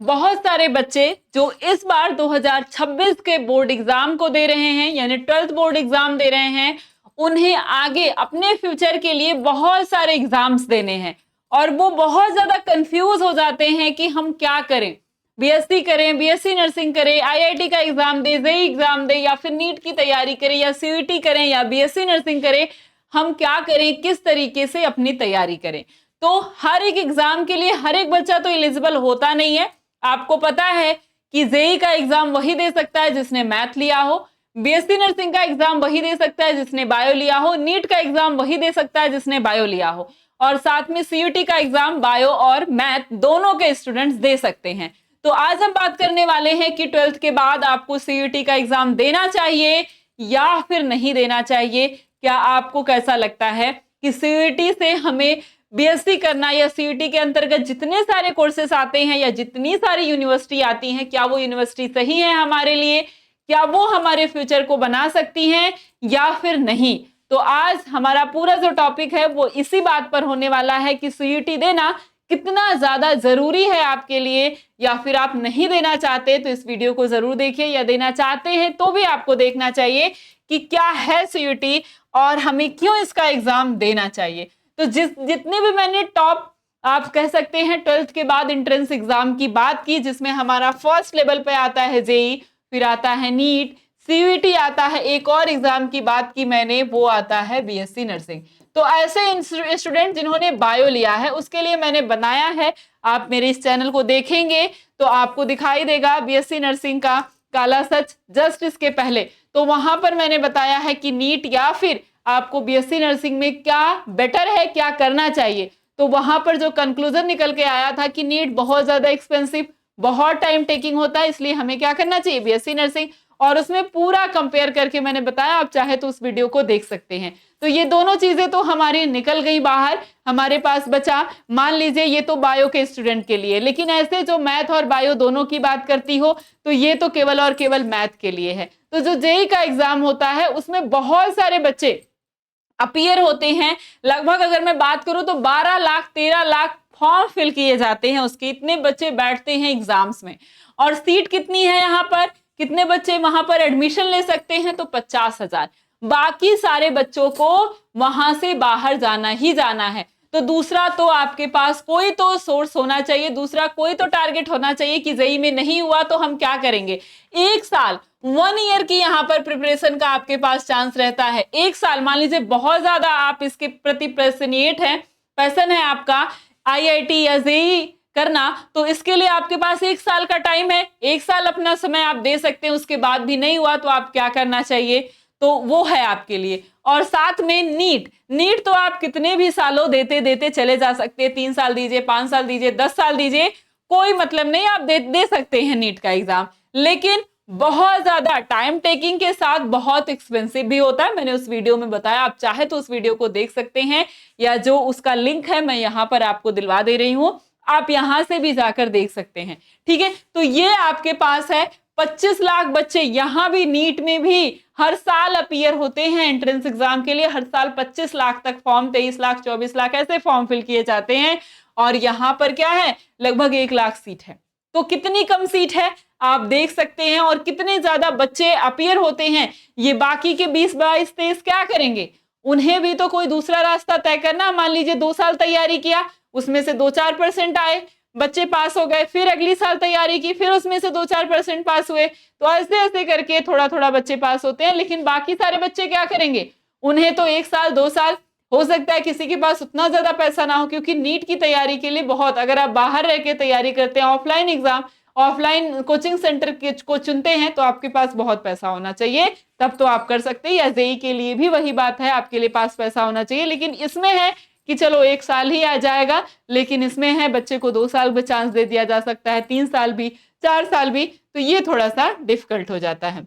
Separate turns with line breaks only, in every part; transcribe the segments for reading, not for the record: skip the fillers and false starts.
बहुत सारे बच्चे जो इस बार 2026 के बोर्ड एग्जाम को दे रहे हैं, यानी 12th बोर्ड एग्जाम दे रहे हैं, उन्हें आगे अपने फ्यूचर के लिए बहुत सारे एग्जाम्स देने हैं और वो बहुत ज्यादा कंफ्यूज हो जाते हैं कि हम क्या करें, बीएससी करें, बीएससी नर्सिंग करें, आईआईटी का एग्जाम दे, जेईई एग्जाम दे, या फिर नीट की तैयारी करें, या सीयूटी करें, या बीएससी नर्सिंग करें। हम क्या करें, किस तरीके से अपनी तैयारी करें। तो हर एक एग्जाम के लिए हर एक बच्चा तो एलिजिबल होता नहीं है। आपको पता है कि जेईई का एग्जाम वही दे सकता है जिसने मैथ लिया हो, बीएससी नर्सिंग का एग्जाम वही दे सकता है जिसने बायो लिया हो, नीट का एग्जाम वही दे सकता है जिसने बायो लिया हो, और साथ में सीयूटी का एग्जाम बायो और मैथ दोनों के स्टूडेंट्स दे सकते हैं। तो आज हम बात करने वाले हैं कि 12th के बाद आपको सीयूटी का एग्जाम देना चाहिए या फिर नहीं देना चाहिए। क्या आपको कैसा लगता है कि सीयूटी से हमें बीएससी करना, या सीयूटी के अंतर्गत जितने सारे कोर्सेस आते हैं या जितनी सारी यूनिवर्सिटी आती हैं, क्या वो यूनिवर्सिटी सही है हमारे लिए, क्या वो हमारे फ्यूचर को बना सकती हैं या फिर नहीं। तो आज हमारा पूरा जो टॉपिक है वो इसी बात पर होने वाला है कि सीयूटी देना कितना ज्यादा जरूरी है आपके लिए, या फिर आप नहीं देना चाहते तो इस वीडियो को जरूर देखिए, या देना चाहते हैं तो भी आपको देखना चाहिए कि क्या है सीयूटी और हमें क्यों इसका एग्जाम देना चाहिए। तो जितने भी मैंने टॉप आप कह सकते हैं 12th के बाद एंट्रेंस एग्जाम की बात की, जिसमें हमारा फर्स्ट लेवल पे आता है जेईई, फिर आता है नीट, सीयूटी आता है, एक और एग्जाम की बात की मैंने वो आता है बीएससी नर्सिंग। तो ऐसे स्टूडेंट जिन्होंने बायो लिया है उसके लिए मैंने बनाया है, आप मेरे इस चैनल को देखेंगे तो आपको दिखाई देगा बीएससी नर्सिंग का काला सच जस्ट इसके पहले। तो वहां पर मैंने बताया है कि नीट या फिर आपको बीएससी नर्सिंग में क्या बेटर है, क्या करना चाहिए। तो वहां पर जो कंक्लूजन निकल के आया था कि नीट बहुत ज्यादा एक्सपेंसिव, बहुत टाइम टेकिंग होता है, इसलिए हमें क्या करना चाहिए, बीएससी नर्सिंग। और उसमें पूरा कंपेयर करके मैंने बताया, आप चाहे तो उस वीडियो को देख सकते हैं। तो ये दोनों चीजें तो हमारी निकल गई बाहर, हमारे पास बचा मान लीजिए ये तो बायो के स्टूडेंट के लिए, लेकिन ऐसे जो मैथ और बायो दोनों की बात करती हो तो ये तो केवल और केवल मैथ के लिए है। तो जो जेईई का एग्जाम होता है उसमें बहुत सारे बच्चे अपीयर होते हैं, लगभग अगर मैं बात करूं तो 12 लाख 13 लाख फॉर्म फिल किए जाते हैं उसके, इतने बच्चे बैठते हैं एग्जाम्स में। और सीट कितनी है, यहाँ पर कितने बच्चे वहां पर एडमिशन ले सकते हैं, तो 50,000। बाकी सारे बच्चों को वहां से बाहर जाना ही जाना है। तो दूसरा तो आपके पास कोई तो सोर्स होना चाहिए, दूसरा कोई तो टारगेट होना चाहिए कि जेईई में नहीं हुआ तो हम क्या करेंगे। एक साल 1 ईयर की यहाँ पर प्रिपरेशन का आपके पास चांस रहता है। एक साल मान लीजिए बहुत ज्यादा आप इसके प्रति पैशनेट है, पैशन है आपका आईआईटी या जेईई करना, तो इसके लिए आपके पास एक साल का टाइम है, एक साल अपना समय आप दे सकते हैं। उसके बाद भी नहीं हुआ तो आप क्या करना चाहिए, तो वो है आपके लिए। और साथ में नीट तो आप कितने भी सालों देते देते चले जा सकते हैं, 3 साल दीजिए, 5 साल दीजिए, 10 साल दीजिए, कोई मतलब नहीं, आप दे सकते हैं नीट का एग्जाम। लेकिन बहुत ज्यादा टाइम टेकिंग के साथ बहुत एक्सपेंसिव भी होता है, मैंने उस वीडियो में बताया, आप चाहे तो उस वीडियो को देख सकते हैं, या जो उसका लिंक है मैं यहाँ पर आपको दिलवा दे रही हूँ, आप यहां से भी जाकर देख सकते हैं। ठीक है, तो ये आपके पास है 25 लाख बच्चे, यहां भी नीट में भी हर साल अपीयर होते हैं एंट्रेंस एग्जाम के लिए, हर साल 25 लाख तक फॉर्म, 23 लाख 24 लाख ऐसे फॉर्म फिल किए जाते हैं। और यहां पर क्या है, लगभग 1 लाख सीट है। तो कितनी कम सीट है आप देख सकते हैं, और कितने ज्यादा बच्चे अपीयर होते हैं। ये बाकी के 20 22 23 क्या करेंगे, उन्हें भी तो कोई दूसरा रास्ता तय करना। मान लीजिए 2 साल तैयारी किया, उसमें से 2-4% आए, बच्चे पास हो गए, फिर अगली साल तैयारी की, फिर उसमें से 2-4% पास हुए, तो ऐसे ऐसे करके थोड़ा थोड़ा बच्चे पास होते हैं। लेकिन बाकी सारे बच्चे क्या करेंगे, उन्हें तो 1 साल 2 साल, हो सकता है किसी के पास उतना ज्यादा पैसा ना हो, क्योंकि नीट की तैयारी के लिए बहुत, अगर आप बाहर रह के तैयारी करते हैं, offline exam, offline coaching centre को चुनते हैं, तो आपके पास बहुत पैसा होना चाहिए, तब तो आप कर सकते हैं। या जेईई के लिए भी वही बात है, आपके लिए पास पैसा होना चाहिए। लेकिन इसमें है कि चलो 1 साल ही आ जाएगा, लेकिन इसमें है बच्चे को 2 साल भी चांस दे दिया जा सकता है, 3 साल भी, 4 साल भी, तो ये थोड़ा सा डिफिकल्ट हो जाता है।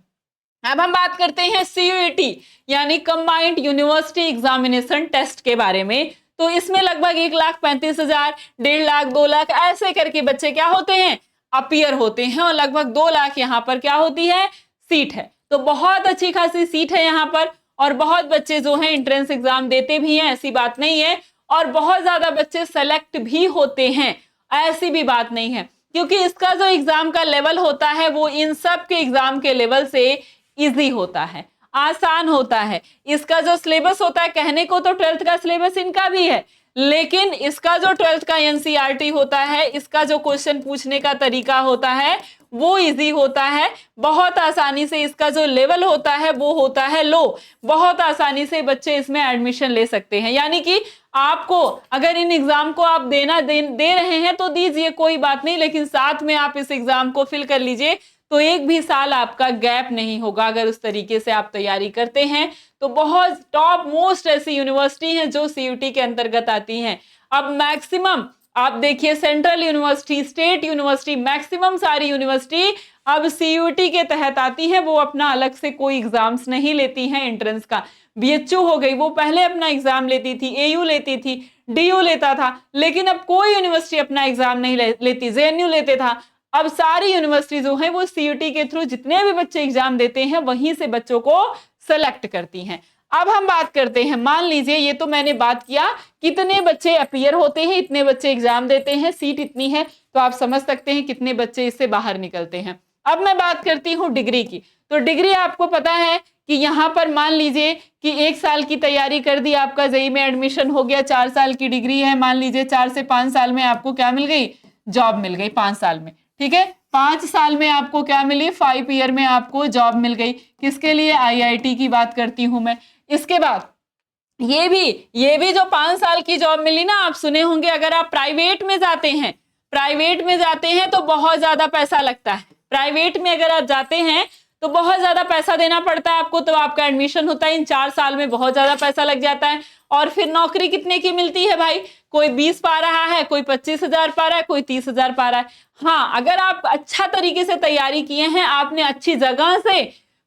अब हम बात करते हैं सीयूईटी यानी कंबाइंड यूनिवर्सिटी एग्जामिनेशन टेस्ट के बारे में। तो इसमें लगभग 1,35,000, 1.5 लाख, 2 लाख ऐसे करके बच्चे क्या होते हैं, अपीयर होते हैं, और लगभग 2 लाख यहाँ पर क्या होती है, सीट है। तो बहुत अच्छी खासी सीट है यहाँ पर, और बहुत बच्चे जो हैं एंट्रेंस एग्जाम देते भी हैं, ऐसी बात नहीं है, और बहुत ज्यादा बच्चे सेलेक्ट भी होते हैं, ऐसी भी बात नहीं है। क्योंकि इसका जो एग्जाम का लेवल होता है वो इन सब के एग्जाम के लेवल से इजी होता है, आसान होता है। इसका जो सिलेबस होता है, कहने को तो 12th का सिलेबस इनका भी है, लेकिन इसका जो 12th का एनसीईआरटी होता है, इसका जो क्वेश्चन पूछने का तरीका होता है वो इजी होता है। बहुत आसानी से इसका जो लेवल होता है वो होता है लो, बहुत आसानी से बच्चे इसमें एडमिशन ले सकते हैं। यानी कि आपको अगर इन एग्जाम को आप दे रहे हैं तो दीजिए, कोई बात नहीं, लेकिन साथ में आप इस एग्जाम को फिल कर लीजिए, तो एक भी साल आपका गैप नहीं होगा। अगर उस तरीके से आप तैयारी करते हैं तो बहुत टॉप मोस्ट ऐसी यूनिवर्सिटी हैं जो सीयूटी के अंतर्गत आती हैं। अब मैक्सिमम आप देखिए, central university, state university, maximum सारी यूनिवर्सिटी अब सीयूटी के तहत आती है। वो अपना अलग से कोई एग्जाम्स नहीं लेती हैं एंट्रेंस का। बीएचयू हो गई, वो पहले अपना एग्जाम लेती थी, एयू लेती थी, डीयू लेता था, लेकिन अब कोई यूनिवर्सिटी अपना एग्जाम नहीं लेती। जेएनयू लेते था। अब सारी यूनिवर्सिटी जो है वो सीयूटी के थ्रू जितने भी बच्चे एग्जाम देते हैं वहीं से बच्चों को सेलेक्ट करती हैं। अब हम बात करते हैं, मान लीजिए ये तो मैंने बात किया कितने बच्चे अपीयर होते हैं, इतने बच्चे एग्जाम देते हैं, सीट इतनी है, तो आप समझ सकते हैं कितने बच्चे इससे बाहर निकलते हैं। अब मैं बात करती हूँ डिग्री की। तो डिग्री आपको पता है कि यहाँ पर मान लीजिए कि 1 साल की तैयारी कर दी, आपका जेईई में एडमिशन हो गया, 4 साल की डिग्री है, मान लीजिए 4 से 5 साल में आपको क्या मिल गई, जॉब मिल गई 5 साल में, ठीक है। 5 साल में आपको क्या मिली, 5 ईयर में आपको जॉब मिल गई। किसके लिए, आईआईटी की बात करती हूं मैं। इसके बाद ये भी जो 5 साल की जॉब मिली ना, आप सुने होंगे, अगर आप प्राइवेट में जाते हैं तो बहुत ज्यादा पैसा लगता है। प्राइवेट में अगर आप जाते हैं तो बहुत ज्यादा पैसा देना पड़ता है आपको, तो आपका एडमिशन होता है इन 4 साल में, बहुत ज्यादा पैसा लग जाता है। और फिर नौकरी कितने की मिलती है भाई, कोई 20 पा रहा है, कोई 25,000 पा रहा है, कोई 30,000 पा रहा है। हाँ, अगर आप अच्छा तरीके से तैयारी किए हैं, आपने अच्छी जगह से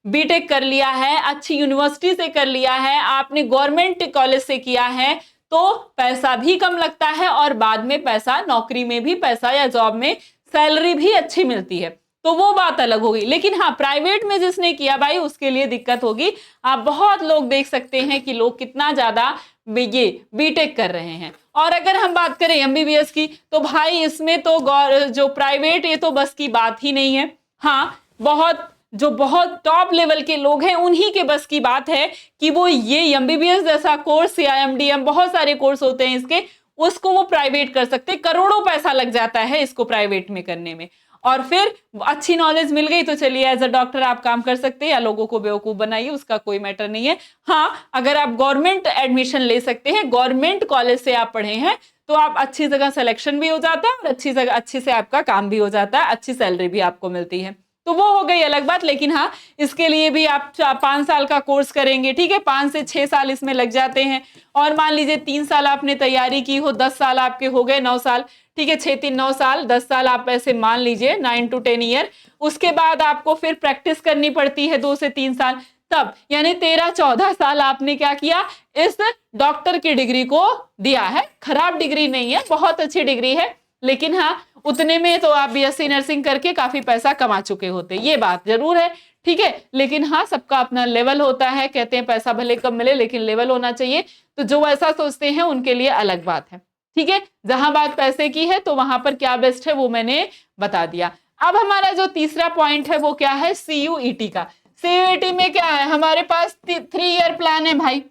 बीटेक कर लिया है, अच्छी यूनिवर्सिटी से कर लिया है, आपने गवर्नमेंट कॉलेज से किया है, तो पैसा भी कम लगता है और बाद में पैसा, नौकरी में भी पैसा या जॉब में सैलरी भी अच्छी मिलती है, तो वो बात अलग होगी। लेकिन हाँ, प्राइवेट में जिसने किया भाई उसके लिए दिक्कत होगी। आप बहुत लोग देख सकते हैं कि लोग कितना ज्यादा ये बीटेक कर रहे हैं। और अगर हम बात करें एमबीबीएस की, तो भाई इसमें तो जो प्राइवेट, ये तो बस की बात ही नहीं है। हाँ, बहुत टॉप लेवल के लोग हैं उन्हीं के बस की बात है कि वो ये एमबीबीएस जैसा कोर्स या एमडीएम, बहुत सारे कोर्स होते हैं इसके, उसको वो प्राइवेट कर सकते। करोड़ों पैसा लग जाता है इसको प्राइवेट में करने में। और फिर अच्छी नॉलेज मिल गई तो चलिए एज अ डॉक्टर आप काम कर सकते हैं, या लोगों को बेवकूफ बनाइए, उसका कोई मैटर नहीं है। हाँ, अगर आप गवर्नमेंट एडमिशन ले सकते हैं, गवर्नमेंट कॉलेज से आप पढ़े हैं, तो आप अच्छी जगह सिलेक्शन भी हो जाता है और अच्छी जगह अच्छे से आपका काम भी हो जाता है, अच्छी सैलरी भी आपको मिलती है, तो वो हो गई अलग बात। लेकिन हाँ, इसके लिए भी आप 5 साल का कोर्स करेंगे, ठीक है, 5 से 6 साल इसमें लग जाते हैं। और मान लीजिए 3 साल आपने तैयारी की हो, 10 साल आपके हो गए, 9 साल, ठीक है, 6 3 9 साल, 10 साल आप ऐसे मान लीजिए, 9 to 10 ईयर। उसके बाद आपको फिर प्रैक्टिस करनी पड़ती है 2 से 3 साल, तब यानी 13-14 साल आपने क्या किया, इस डॉक्टर की डिग्री को दिया है। खराब डिग्री नहीं है, बहुत अच्छी डिग्री है, लेकिन हाँ, उतने में तो आप बीएससी नर्सिंग करके काफी पैसा कमा चुके होते, ये बात जरूर है, ठीक है। लेकिन हाँ, सबका अपना लेवल होता है, कहते हैं पैसा भले कम मिले लेकिन लेवल होना चाहिए, तो जो ऐसा सोचते हैं उनके लिए अलग बात है, ठीक है। जहां बात पैसे की है तो वहां पर क्या बेस्ट है वो मैंने बता दिया। अब हमारा जो तीसरा पॉइंट है वो क्या है, सीयूईटी का। सीयूईटी में क्या है, हमारे पास 3 ईयर प्लान है भाई।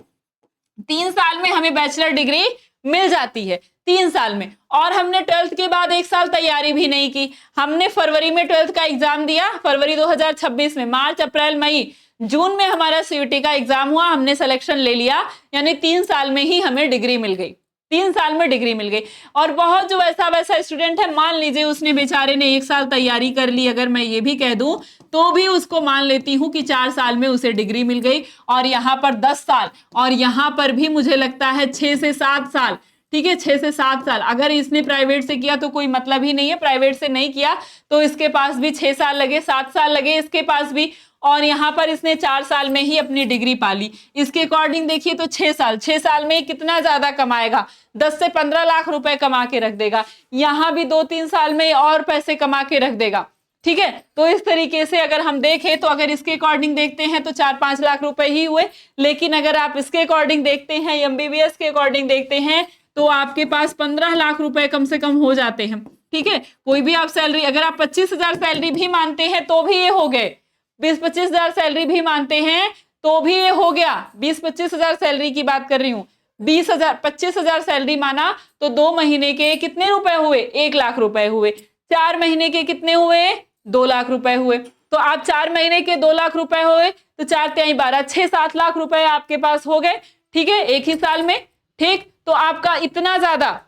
3 साल में हमें बैचलर डिग्री मिल जाती है, 3 साल में। और हमने 12th के बाद 1 साल तैयारी भी नहीं की, हमने फरवरी में 12th का एग्जाम दिया, फरवरी 2026 में, मार्च अप्रैल मई जून में हमारा सीयूटी का एग्जाम हुआ, हमने सिलेक्शन ले लिया, यानी 3 साल में ही हमें डिग्री मिल गई, 3 साल में डिग्री मिल गई। और बहुत जो वैसा स्टूडेंट है, मान लीजिए उसने बेचारे ने 1 साल तैयारी कर ली, अगर मैं ये भी कह दूं तो भी उसको मान लेती हूं कि 4 साल में उसे डिग्री मिल गई, और यहाँ पर 10 साल, और यहाँ पर भी मुझे लगता है 6 से 7 साल, ठीक है, 6 से 7 साल। अगर इसने प्राइवेट से किया तो कोई मतलब ही नहीं है, प्राइवेट से नहीं किया तो इसके पास भी 6 साल लगे, 7 साल लगे इसके पास भी, और यहाँ पर इसने 4 साल में ही अपनी डिग्री पाली। इसके अकॉर्डिंग देखिए तो 6 साल में कितना ज्यादा कमाएगा, 10 से 15 लाख रुपए कमा के रख देगा, यहाँ भी 2-3 साल में और पैसे कमा के रख देगा, ठीक है। तो इस तरीके से अगर हम देखें तो अगर इसके अकॉर्डिंग देखते हैं तो 4-5 लाख रुपए ही हुए, लेकिन अगर आप इसके अकॉर्डिंग देखते हैं, एमबीबीएस के अकॉर्डिंग देखते हैं, तो आपके पास 15 लाख रुपए कम से कम हो जाते हैं। ठीक है, कोई भी आप सैलरी, अगर आप 25,000 सैलरी भी मानते हैं तो भी ये हो गए, 20-25,000 सैलरी भी मानते हैं तो भी ये हो गया। 20-25,000 सैलरी की बात कर रही हूँ, 25,000 सैलरी माना तो 2 महीने के कितने रुपए हुए, 1 लाख रुपए हुए। 4 महीने के कितने हुए, 2 लाख रुपए हुए। तो आप 4 महीने के 2 लाख रुपए हुए तो 4 तिहाई 12, 6-7 लाख रुपए आपके पास हो गए, ठीक है, एक ही साल में। ठीक, तो आपका इतना ज्यादा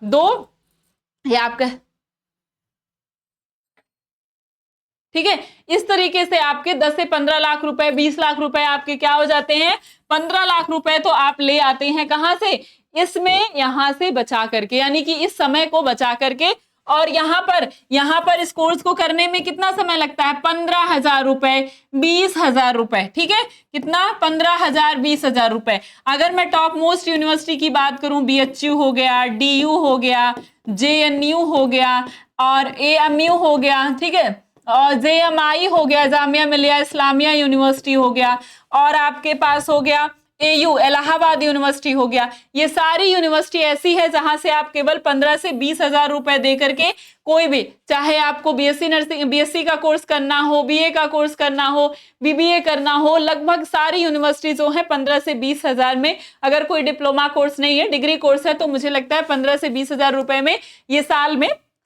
ये आपका, ठीक है, इस तरीके से आपके 10 से 15 लाख रुपए, 20 लाख रुपए आपके क्या हो जाते हैं, 15 लाख रुपए तो आप ले आते हैं कहां से, इसमें यहां से बचा करके, यानी कि इस समय को बचा करके। और यहां पर इस कोर्स को करने में कितना समय लगता है, 15,000 रुपए, 20,000 रुपए, ठीक है, कितना, 15,000, 20,000 रुपए। अगर मैं टॉप मोस्ट यूनिवर्सिटी की बात करूं, BHU हो गया, DU हो गया, JNU हो गया और AMU हो गया, ठीक है, और JMI हो गया, जामिया मिलिया इस्लामिया यूनिवर्सिटी हो गया, और आपके पास हो गया AU इलाहाबाद यूनिवर्सिटी हो गया। ये सारी यूनिवर्सिटी ऐसी है जहां से आप केवल 15 से 20,000 रुपए दे करके कोई भी, चाहे आपको BSc नर्सिंग, BSc का कोर्स करना हो, BA का कोर्स करना हो, BBA करना हो, लगभग सारी यूनिवर्सिटी जो है 15 से 20,000 में, अगर कोई डिप्लोमा कोर्स नहीं है, डिग्री कोर्स है, तो मुझे लगता है 15 से 20,000 रुपए में ये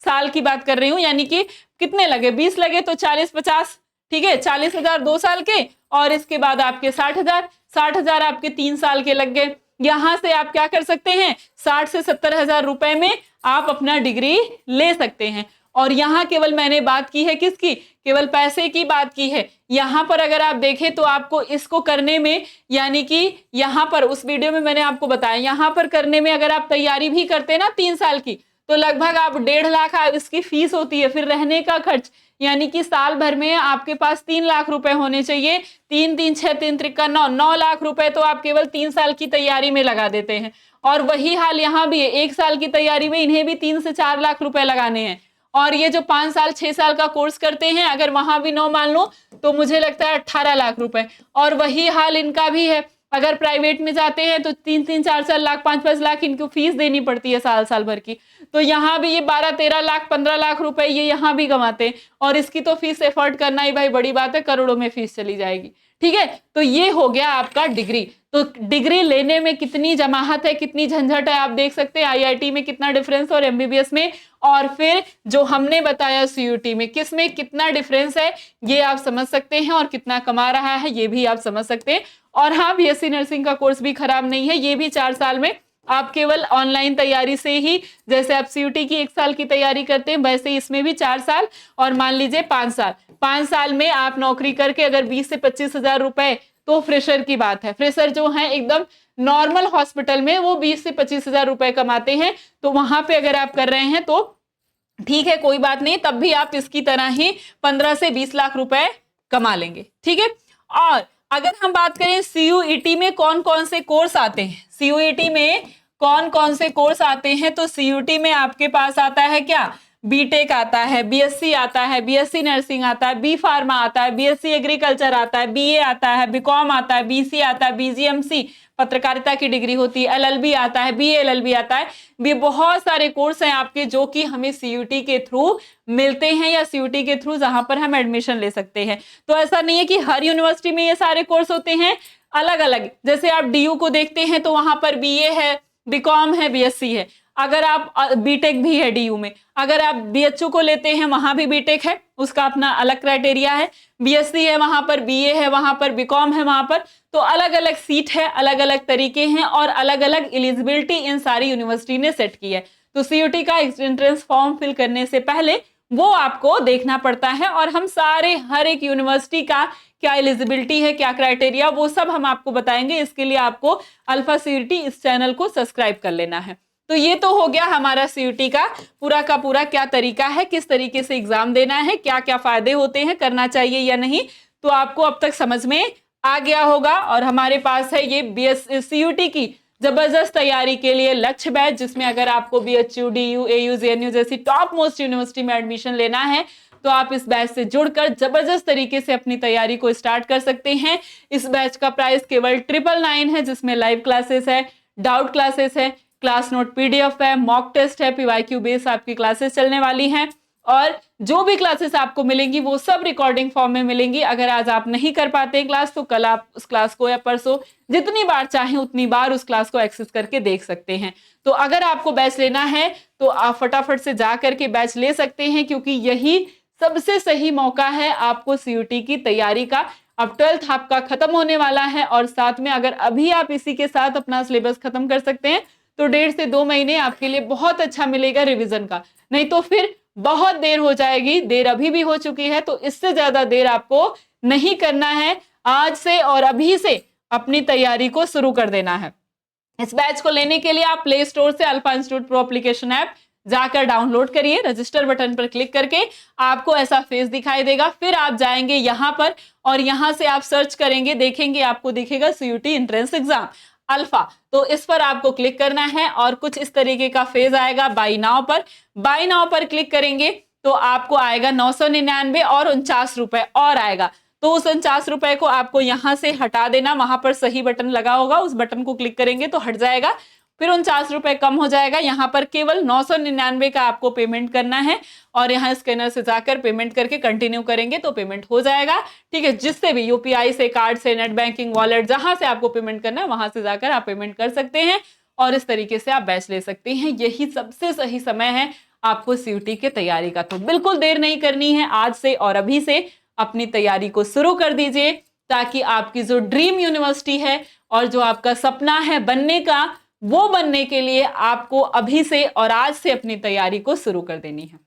साल की बात कर रही हूँ, यानी कि कितने लगे, 20 लगे तो 40-50, ठीक है, 40,000 2 साल के, और इसके बाद आपके 60,000 आपके 3 साल के लग गए। यहां से आप क्या कर सकते हैं, 60 से 70,000 रुपए में आप अपना डिग्री ले सकते हैं। और यहाँ केवल मैंने बात की है किसकी, केवल पैसे की बात की है। यहाँ पर अगर आप देखें तो आपको इसको करने में, यानी कि यहाँ पर उस वीडियो में मैंने आपको बताया, यहाँ पर करने में अगर आप तैयारी भी करते हैं ना 3 साल की, तो लगभग आप 1.5 लाख इसकी फीस होती है। फिर रहने का खर्च, यानी कि साल भर में आपके पास 3 लाख रुपए होने चाहिए। 3 6 3 त्रिका 9 लाख रुपए तो आप केवल 3 साल की तैयारी में लगा देते हैं। और वही हाल यहाँ भी है, 1 साल की तैयारी में इन्हें भी 3 से 4 लाख रुपए लगाने हैं। और ये जो 5 साल 6 साल का कोर्स करते हैं, अगर वहां भी 9 मान लो तो मुझे लगता है 18 लाख रुपए। और वही हाल इनका भी है, अगर प्राइवेट में जाते हैं तो 3-3 4-4 लाख 5-5 लाख इनको फीस देनी पड़ती है साल भर की। तो यहाँ भी ये 12-13 लाख 15 लाख रुपए ये यहाँ भी कमाते हैं, और इसकी तो फीस एफोर्ड करना ही भाई बड़ी बात है, करोड़ों में फीस चली जाएगी। ठीक है, तो ये हो गया आपका डिग्री। तो डिग्री लेने में कितनी जमाहत है, कितनी झंझट है, आप देख सकते हैं IIT में कितना डिफरेंस और MBBS में, और फिर जो हमने बताया CUT में किसमें कितना डिफरेंस है ये आप समझ सकते हैं, और कितना कमा रहा है ये भी आप समझ सकते हैं। और हाँ, BSc नर्सिंग का कोर्स भी खराब नहीं है, ये भी 4 साल में आप केवल ऑनलाइन तैयारी से ही, जैसे आप CUT की 1 साल की तैयारी करते हैं वैसे इसमें भी 4 साल, और मान लीजिए 5 साल में आप नौकरी करके अगर 20 से 25,000 रुपए, तो फ्रेशर की बात है, फ्रेशर जो है एकदम नॉर्मल हॉस्पिटल में वो 20 से 25,000 रुपए कमाते हैं। तो वहां पे अगर आप कर रहे हैं तो ठीक है, कोई बात नहीं, तब भी आप इसकी तरह ही 15 से 20 लाख रुपए कमा लेंगे। ठीक है, और अगर हम बात करें CUET में कौन कौन से कोर्स आते हैं, CUET में कौन कौन से कोर्स आते हैं, तो CUET में आपके पास आता है क्या, BTech आता है, BSc आता है, BSc नर्सिंग आता है, B फार्मा आता है, BSc एग्रीकल्चर आता है, BA आता है, BCom आता है, BC आता है, BGMC पत्रकारिता की डिग्री होती है, LLB आता है, BA LLB आता है। भी बहुत सारे कोर्स हैं आपके जो कि हमें CUET के थ्रू मिलते हैं, या CUET के थ्रू जहां पर हम एडमिशन ले सकते हैं। तो ऐसा नहीं है कि हर यूनिवर्सिटी में ये सारे कोर्स होते हैं, अलग अलग। जैसे आप DU को देखते हैं तो वहां पर BA है, BCom है, BSc है। अगर आप BTech भी है DU में, अगर आप BHU को लेते हैं वहां भी BTech है, उसका अपना अलग क्राइटेरिया है, BSc है वहां पर, BA है वहां पर, BCom है वहां पर। तो अलग अलग सीट है, अलग अलग तरीके हैं, और अलग अलग एलिजिबिलिटी इन सारी यूनिवर्सिटी ने सेट की है। तो CUET का एंट्रेंस फॉर्म फिल करने से पहले वो आपको देखना पड़ता है, और हम सारे हर एक यूनिवर्सिटी का क्या एलिजिबिलिटी है, क्या क्राइटेरिया, वो सब हम आपको बताएंगे। इसके लिए आपको अल्फा CUET इस चैनल को सब्सक्राइब कर लेना है। तो ये तो हो गया हमारा CUET का पूरा क्या तरीका है, किस तरीके से एग्जाम देना है, क्या क्या फायदे होते हैं, करना चाहिए या नहीं, तो आपको अब तक समझ में आ गया होगा। और हमारे पास है ये CUET की जबरदस्त तैयारी के लिए लक्ष्य बैच, जिसमें अगर आपको BHU, DU, AU, JNU जैसी टॉप मोस्ट यूनिवर्सिटी में एडमिशन लेना है तो आप इस बैच से जुड़कर जबरदस्त तरीके से अपनी तैयारी को स्टार्ट कर सकते हैं। इस बैच का प्राइस केवल 999 है, जिसमें लाइव क्लासेस है, डाउट क्लासेस है, क्लास नोट PDF है, मॉक टेस्ट है, PYQ बेस आपकी क्लासेस चलने वाली हैं, और जो भी क्लासेस आपको मिलेंगी वो सब रिकॉर्डिंग फॉर्म में मिलेंगी। अगर आज आप नहीं कर पाते क्लास तो कल आप उस क्लास को या परसों जितनी बार चाहें उतनी बार उस क्लास को एक्सेस करके देख सकते हैं। तो अगर आपको बैच लेना है तो आप फटाफट से जा करके बैच ले सकते हैं, क्योंकि यही सबसे सही मौका है आपको सीयूटी की तैयारी का। अब 12th आपका खत्म होने वाला है और साथ में अगर अभी आप इसी के साथ अपना सिलेबस खत्म कर सकते हैं तो 1.5 से 2 महीने आपके लिए बहुत अच्छा मिलेगा रिवीजन का। नहीं तो फिर बहुत देर हो जाएगी, देर अभी भी हो चुकी है, तो इससे ज्यादा देर आपको नहीं करना है। आज से और अभी से अपनी तैयारी को शुरू कर देना है। इस बैच को लेने के लिए आप प्ले स्टोर से alpha institute pro application app जाकर डाउनलोड करिए। रजिस्टर बटन पर क्लिक करके आपको ऐसा फेस दिखाई देगा, फिर आप जाएंगे यहां पर और यहां से आप सर्च करेंगे, देखेंगे आपको दिखेगा सीयूटी एंट्रेंस एग्जाम अल्फा। तो इस पर आपको क्लिक करना है और कुछ इस तरीके का फेज आएगा बाई नाउ पर। बाई नाउ पर क्लिक करेंगे तो आपको आएगा 999 और 49 रुपए और आएगा। तो उस 49 रुपए को आपको यहां से हटा देना, वहां पर सही बटन लगा होगा, उस बटन को क्लिक करेंगे तो हट जाएगा, फिर 49 रुपए कम हो जाएगा। यहाँ पर केवल 999 का आपको पेमेंट करना है और यहाँ स्कैनर से जाकर पेमेंट करके कंटिन्यू करेंगे तो पेमेंट हो जाएगा। ठीक है, जिससे भी यूपीआई से, कार्ड से, नेट बैंकिंग, वॉलेट, जहां से आपको पेमेंट करना है वहां से जाकर आप पेमेंट कर सकते हैं और इस तरीके से आप बैच ले सकते हैं। यही सबसे सही समय है आपको सीयूटी की तैयारी का। तो बिल्कुल देर नहीं करनी है, आज से और अभी से अपनी तैयारी को शुरू कर दीजिए, ताकि आपकी जो ड्रीम यूनिवर्सिटी है और जो आपका सपना है बनने का, वो बनने के लिए आपको अभी से और आज से अपनी तैयारी को शुरू कर देनी है।